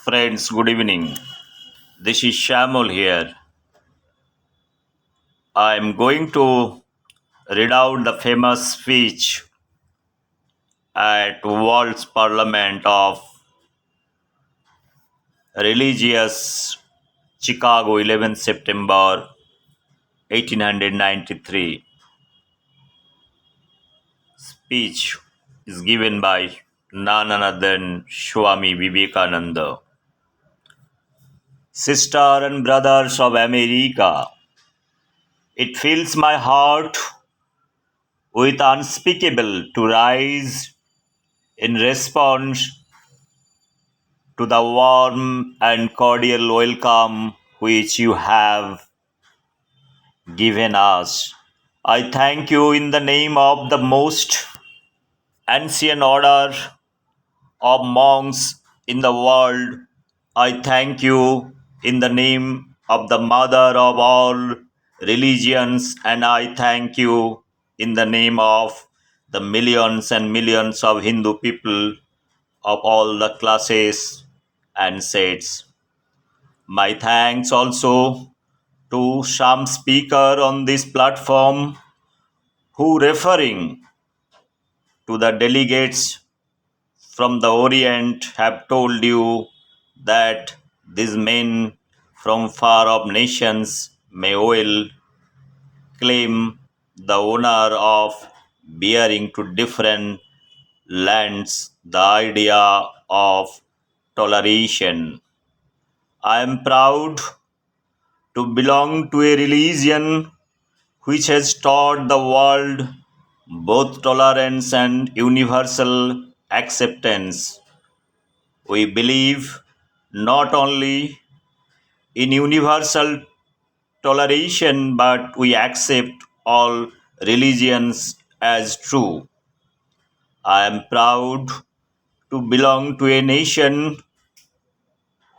Friends, good evening. This is Shamul here. I am going to read out the famous speech at World's Parliament of Religious Chicago, 11 September 1893. Speech is given by none other than Swami Vivekananda. Sister and brothers of America, it fills my heart with unspeakable to rise in response to the warm and cordial welcome which you have given us. I thank you in the name of the most ancient order of monks in the world. I thank you in the name of the mother of all religions, and I thank you in the name of the millions and millions of Hindu people of all the classes and sets. My thanks also to some speaker on this platform who referring to the delegates from the Orient have told you that these men from far off nations may well claim the honor of bearing to different lands the idea of toleration. I am proud to belong to a religion which has taught the world both tolerance and universal acceptance. We believe not only in universal toleration, but we accept all religions as true. I am proud to belong to a nation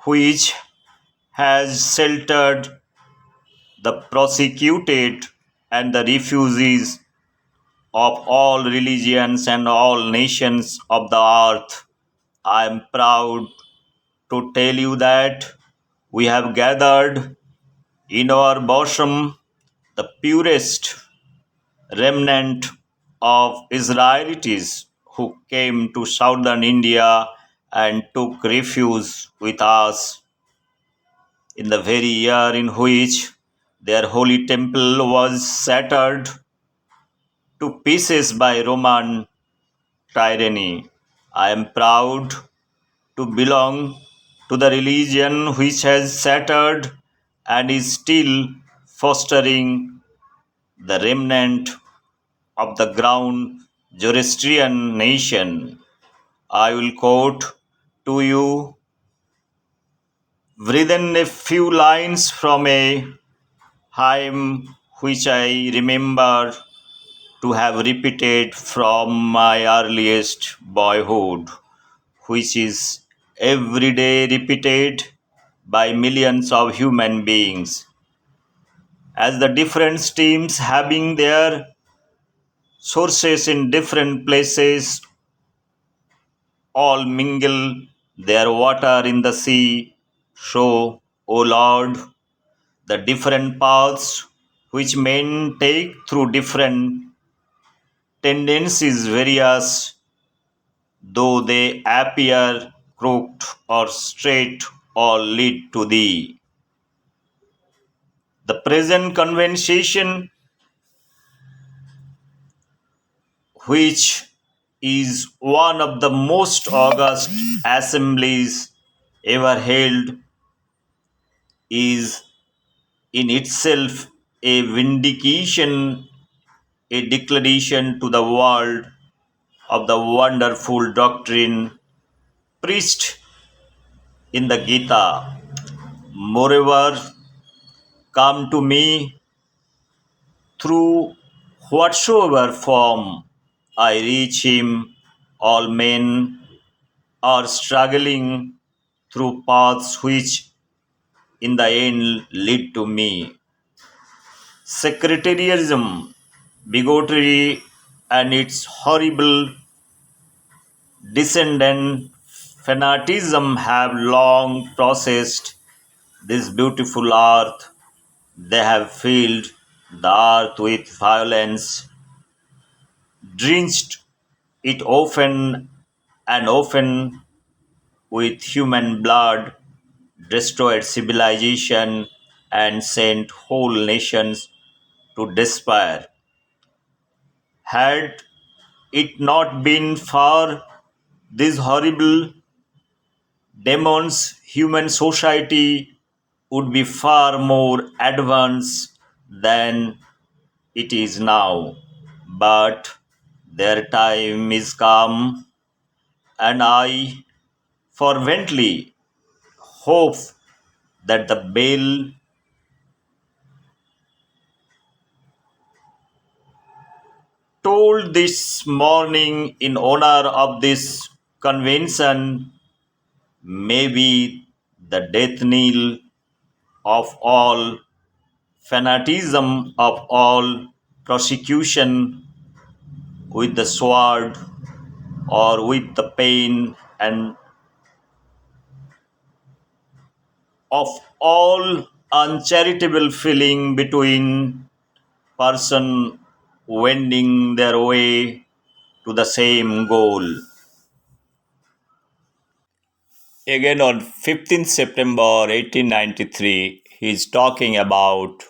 which has sheltered the persecuted and the refugees of all religions and all nations of the earth. I am proud to tell you that we have gathered in our bosom the purest remnant of Israelites who came to southern India and took refuge with us in the very year in which their holy temple was shattered to pieces by Roman tyranny. I am proud to belong to the religion which has shattered and is still fostering the remnant of the ground Zoroastrian nation. I will quote to you within a few lines from a hymn which I remember to have repeated from my earliest boyhood, which is every day repeated by millions of human beings. As the different streams having their sources in different places all mingle their water in the sea, so, O Lord, the different paths which men take through different tendencies various, though they appear crooked or straight, all lead to thee. The present conversation, which is one of the most august assemblies ever held, is in itself a vindication, a declaration to the world of the wonderful doctrine preached in the Gita. Moreover, come to me through whatsoever form I reach him. All men are struggling through paths which in the end lead to me. Sectarianism, bigotry, and its horrible descendant Fanaticism have long processed this beautiful earth. They have filled the earth with violence, drenched it often and often with human blood, destroyed civilization, and sent whole nations to despair. Had it not been for these horrible demons, human society would be far more advanced than it is now. But their time is come, and I fervently hope that the bell told this morning in honor of this convention may be the death knell of all fanaticism, of all prosecution with the sword or with the pain, and of all uncharitable feeling between person wending their way to the same goal. Again on 15th September 1893, he is talking about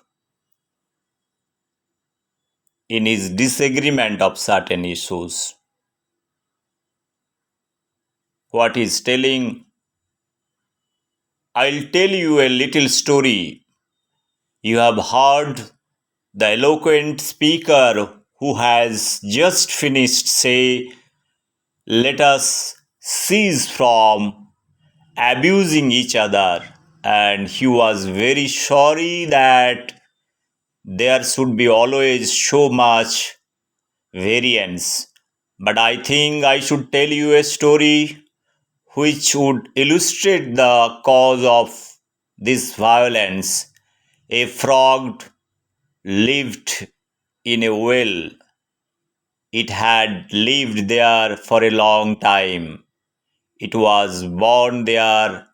in his disagreement of certain issues. What he is telling, I'll tell you a little story. You have heard the eloquent speaker who has just finished say, let us cease from abusing each other. And he was very sorry that there should be always so much variance. But I think I should tell you a story which would illustrate the cause of this violence. A frog lived in a well. It had lived there for a long time. It was born there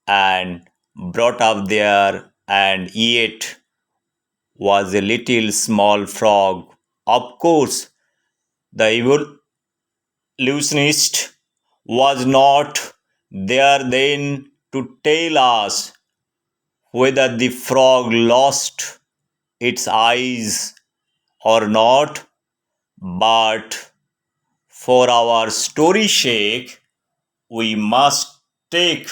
and brought up there, and yet was a little small frog. Of course, the evolutionist was not there then to tell us whether the frog lost its eyes or not, but for our story's sake, we must take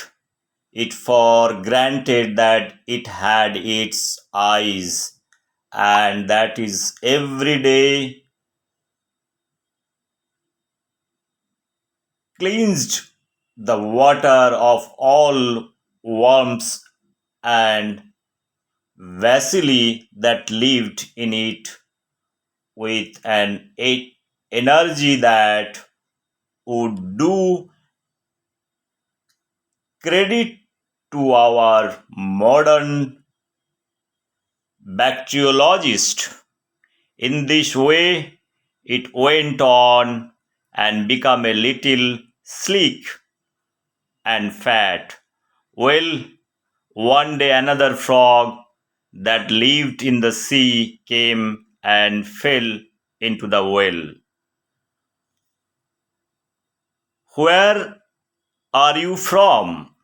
it for granted that it had its eyes, and that is every day cleansed the water of all worms and bacilli that lived in it with an energy that would do credit to our modern bacteriologist. In this way, it went on and became a little sleek and fat. Well, one day another frog that lived in the sea came and fell into the well. Where are you from?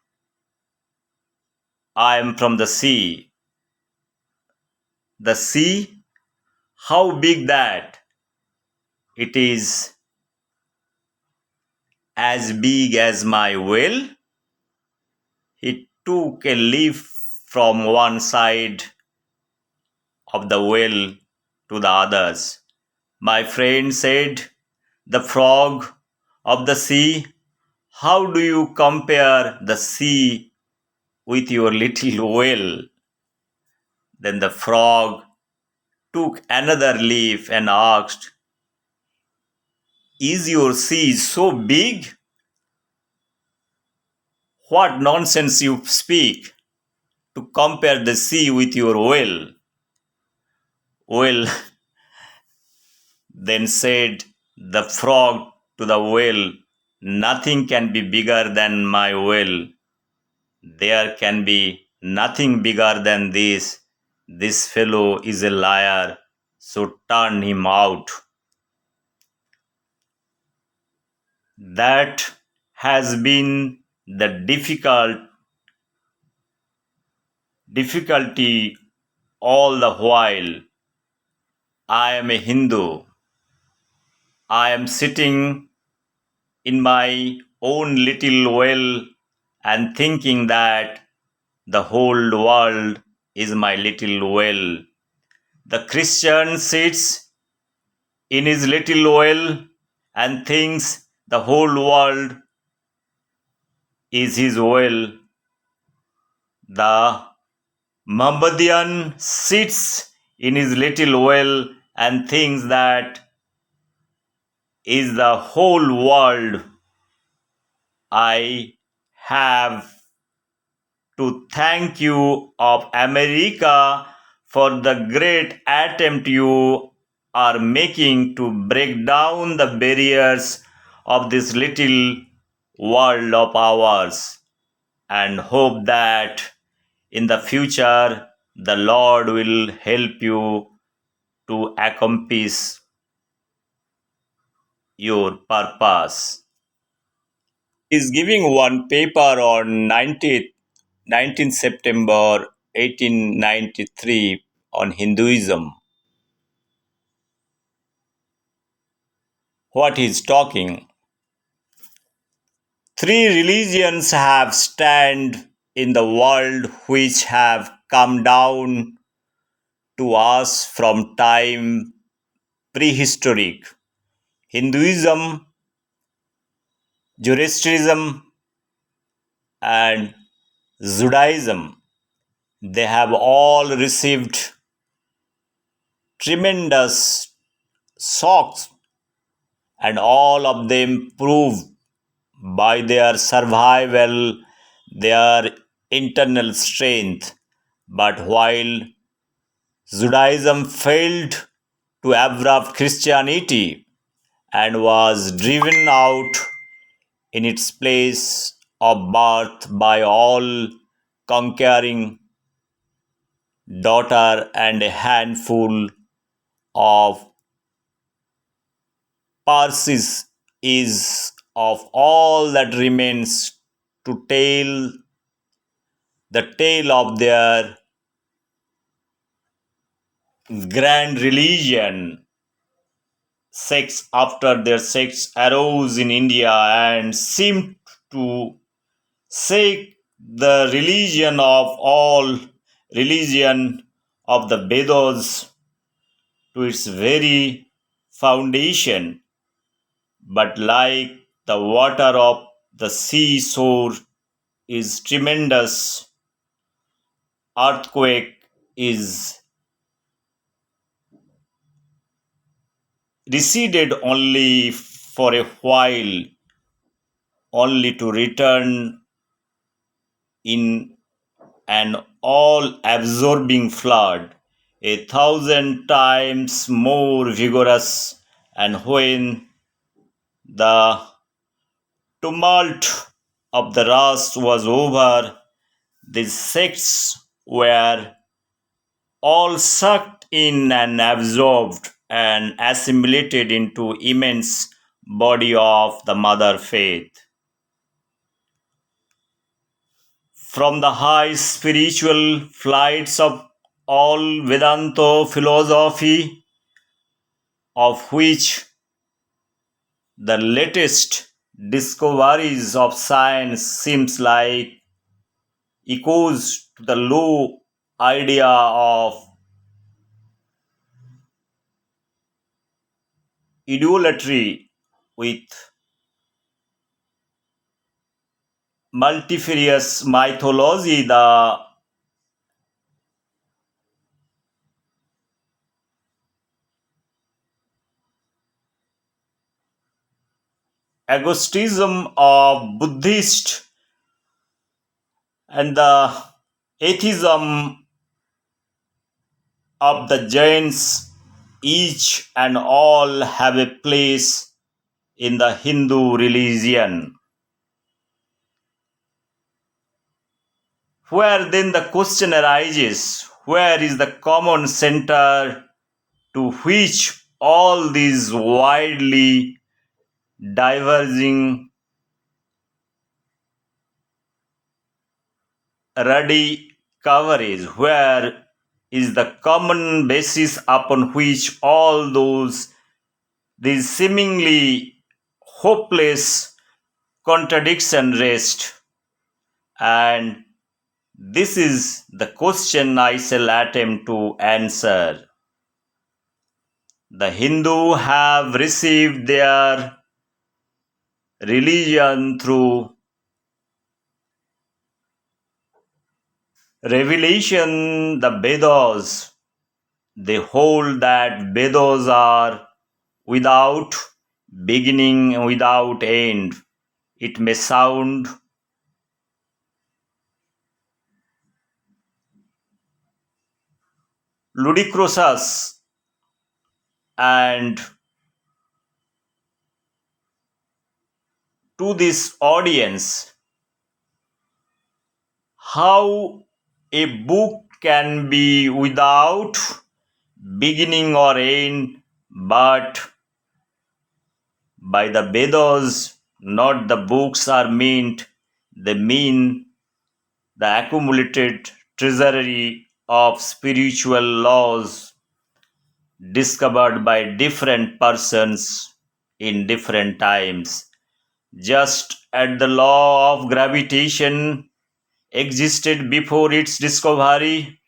I am from the sea. The sea? How big that? It is as big as my well. He took a leaf from one side of the well to the others. My friend said, the frog of the sea, how do you compare the sea with your little well? Then the frog took another leaf and asked, is your sea so big? What nonsense you speak to compare the sea with your well. Well, then said the frog to the well, Nothing can be bigger than my will. There can be nothing bigger than this. This fellow is a liar, so turn him out. That has been the difficulty all the while. I am a Hindu. I am sitting in my own little well and thinking that the whole world is my little well. The Christian sits in his little well and thinks the whole world is his well. The Mohammedan sits in his little well and thinks that is the whole world. I have to thank you of America for the great attempt you are making to break down the barriers of this little world of ours, and hope that in the future the Lord will help you to accomplish your purpose. Is giving one paper on 19th September 1893 on Hinduism. What he's talking. Three religions have stand in the world which have come down to us from time prehistoric. Hinduism, Zoroastrianism, and Judaism. They have all received tremendous shocks, and all of them prove by their survival their internal strength. But while Judaism failed to absorb Christianity and was driven out in its place of birth by all conquering daughter and a handful of Parsis is of all that remains to tell the tale of their grand religion. Sects after their sects arose in India and seemed to shake the religion of all religion of the Vedas to its very foundation. But like the water of the seashore is tremendous, earthquake is receded only for a while, only to return in an all absorbing flood, 1,000 times more vigorous. And when the tumult of the rush was over, these sects were all sucked in and absorbed and assimilated into immense body of the mother faith. From the high spiritual flights of all Vedanta philosophy, of which the latest discoveries of science seems like echoes to the low idea of idolatry with multifarious mythology, the agnosticism of Buddhist, and the atheism of the Jains, each and all have a place in the Hindu religion, where then the question arises, where is the common center to which all these widely diverging ruddy coverage, where is the common basis upon which all these seemingly hopeless contradictions rest? And this is the question I shall attempt to answer. The Hindu have received their religion through revelation, the Vedas. They hold that Vedas are without beginning, without end. It may sound ludicrous and to this audience, how a book can be without beginning or end, but by the Vedas, not the books are meant, they mean the accumulated treasury of spiritual laws discovered by different persons in different times. Just as the law of gravitation existed before its discovery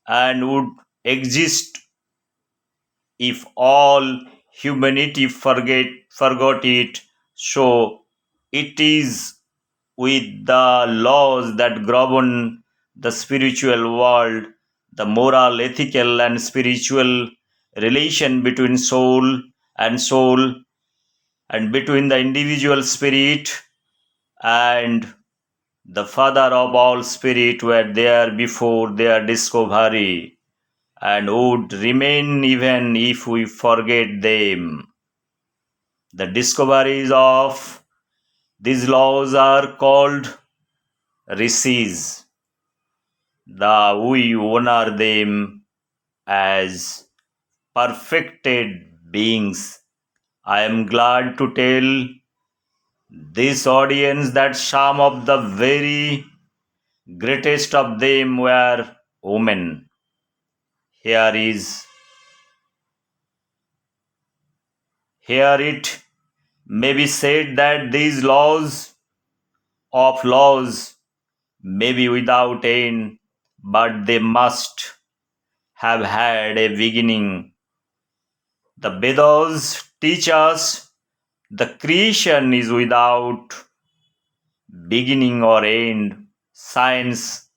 and would exist if all humanity forgot it, so it is with the laws that govern the spiritual world, the moral, ethical, and spiritual relation between soul and soul, and between the individual spirit and the Father of all spirit were there before their discovery and would remain even if we forget them. The discoveries of these laws are called rishis. We honor them as perfected beings. I am glad to tell this audience that some of the very greatest of them were women. Here is here it may be said that these laws may be without end, but they must have had a beginning. The Vedas teach us the creation is without beginning or end. Science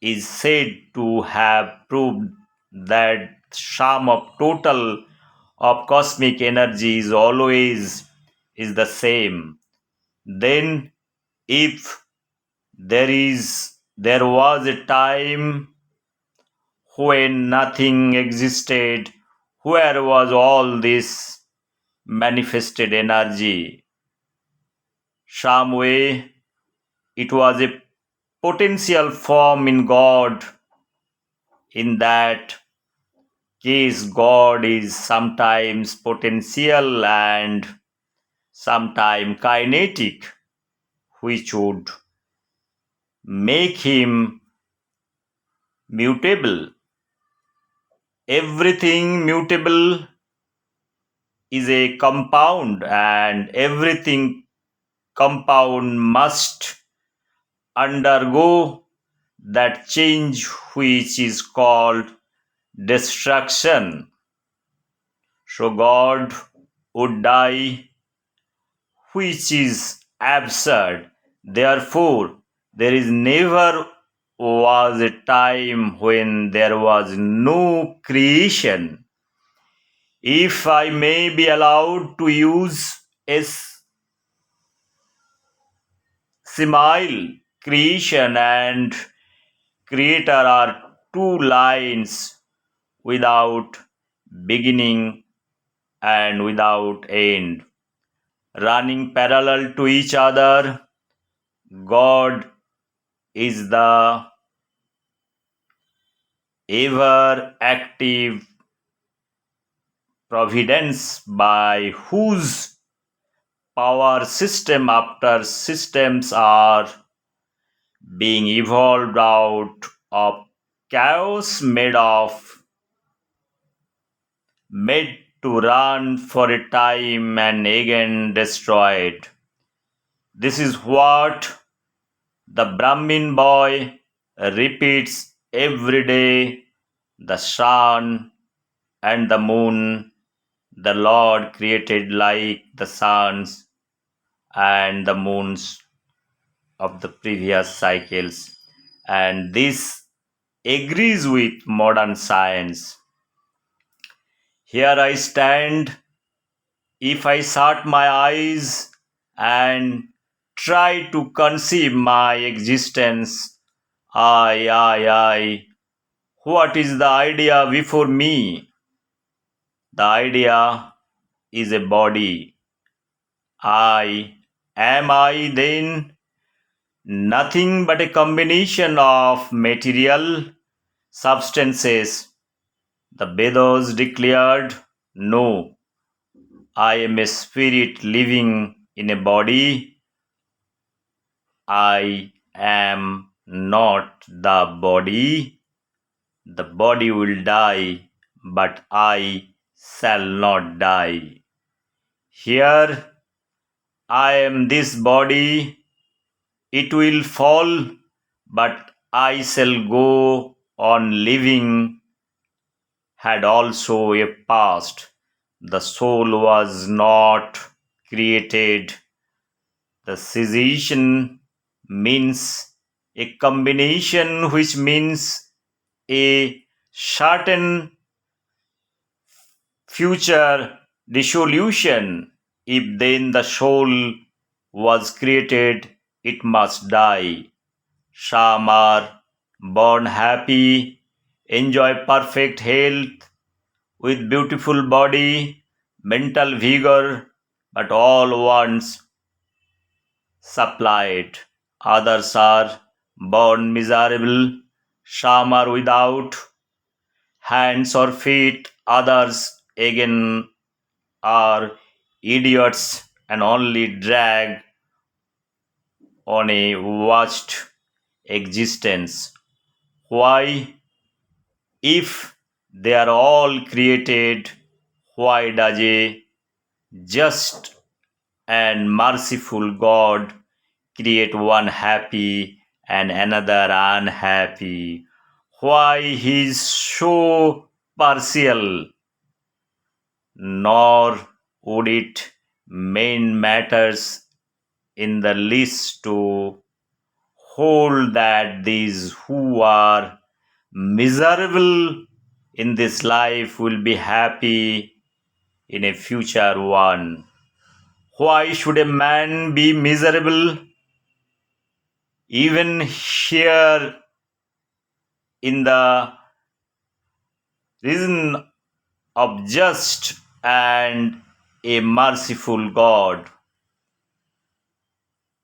is said to have proved that sum of total of cosmic energy is always is the same. Then if there was a time when nothing existed, where was all this manifested energy? Some way it was a potential form in God. In that case, God is sometimes potential and sometimes kinetic, which would make him mutable. Everything mutable is a compound, and everything compound must undergo that change which is called destruction. So God would die, which is absurd. Therefore, there is never was a time when there was no creation. If I may be allowed to use a simile, creation and creator are two lines without beginning and without end. running parallel to each other. God is the ever active providence by whose power system after systems are being evolved out of chaos made to run for a time and again destroyed. This is what the Brahmin boy repeats every day. The sun and the moon the Lord created like the suns and the moons of the previous cycles. And this agrees with modern science. Here I stand. If I shut my eyes and try to conceive my existence, I, what is the idea before me? The idea is a body. Am I then nothing but a combination of material substances? The Vedas declared, no, I am a spirit living in a body. I am not the body. The body will die, but I shall not die. Here I am this body. It will fall, but I shall go on living. Had also a past. The soul was not created. The cessation means a combination, which means a certain future dissolution. If then the soul was created, it must die. Some are born happy, enjoy perfect health, with beautiful body, mental vigor, but all wants supplied. Others are born miserable, some are without hands or feet, others again are idiots and only drag on a watched existence. Why? If they are all created, why does a just and merciful God create one happy and another unhappy? Why he is so partial? Nor would it main matters in the least to hold that these who are miserable in this life will be happy in a future one. Why should a man be miserable? Even here in the reason of just and a merciful God.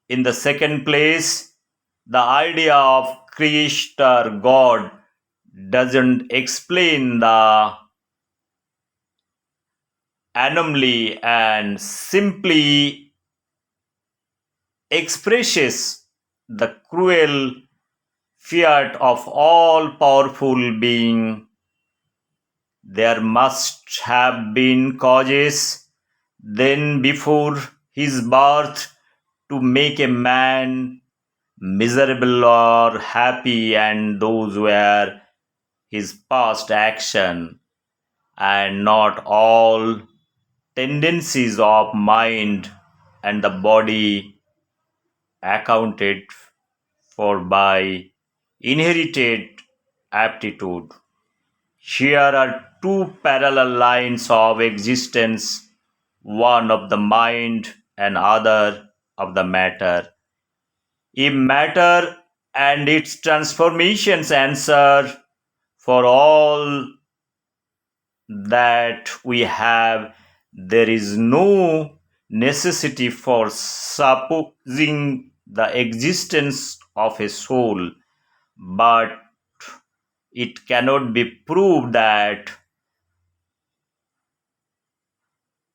In the second place, the idea of Creator God doesn't explain the anomaly and simply expresses the cruel fiat of all powerful being. There must have been causes then before his birth to make a man miserable or happy, and those were his past action, and not all tendencies of mind and the body accounted for by inherited aptitude. Here are two parallel lines of existence, one of the mind and other of the matter. If matter and its transformations answer for all that we have, there is no necessity for supposing the existence of a soul, but it cannot be proved that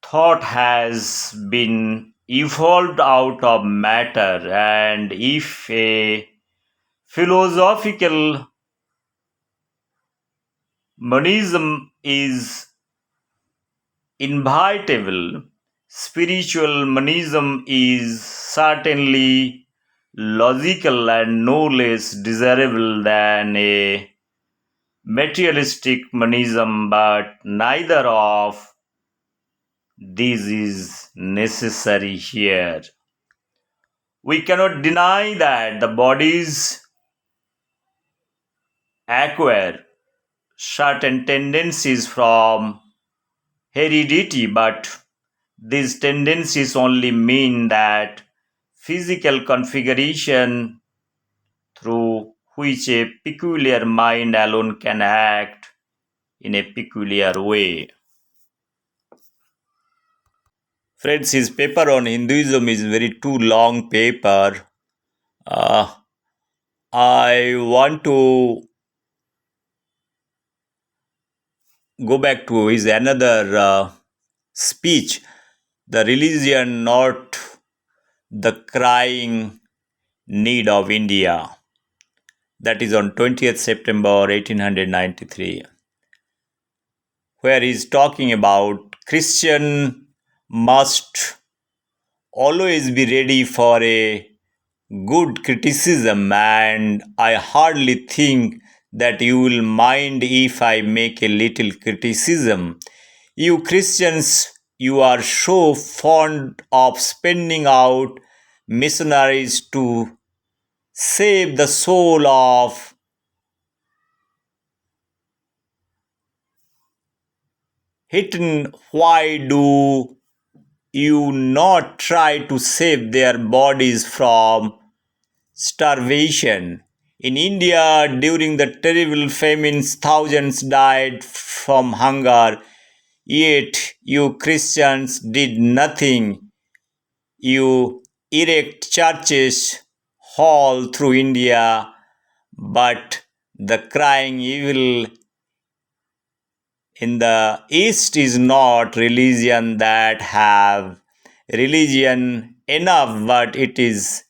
thought has been evolved out of matter, and if a philosophical monism is inevitable, spiritual monism is certainly logical and no less desirable than a materialistic monism, but neither of these is necessary here. We cannot deny that the bodies acquire certain tendencies from heredity, but these tendencies only mean that physical configuration through which a peculiar mind alone can act in a peculiar way. Friends, his paper on Hinduism is very too long paper. Uh, I want to go back to his another speech, the religion not the crying need of India. That is on 20th September 1893, where he is talking about Christian must always be ready for a good criticism, and I hardly think that you will mind if I make a little criticism. You Christians, you are so fond of spending out missionaries to save the soul of Hittin. Why do you not try to save their bodies from starvation? In India, during the terrible famines, thousands died from hunger, yet you Christians did nothing. You erect churches all through India, but the crying evil in the East is not religion that have religion enough, but it is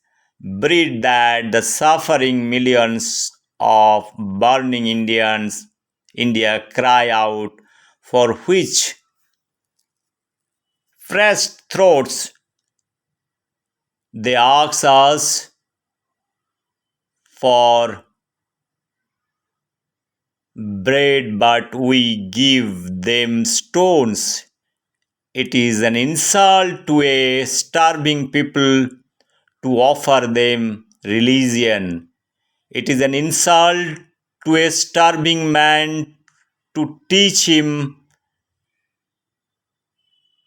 breed that the suffering millions of burning India cry out, for which fresh throats they ask us for bread, but we give them stones. It is an insult to a starving people to offer them religion. It is an insult to a starving man to teach him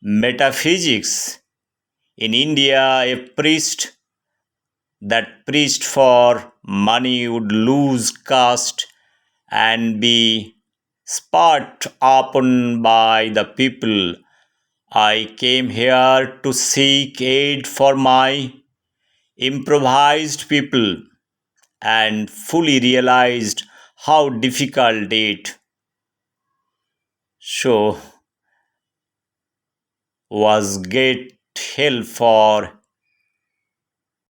metaphysics. In India, a priest that preached for money would lose caste and be spat upon by the people. I came here to seek aid for my improvised people and fully realized how difficult it so was get help for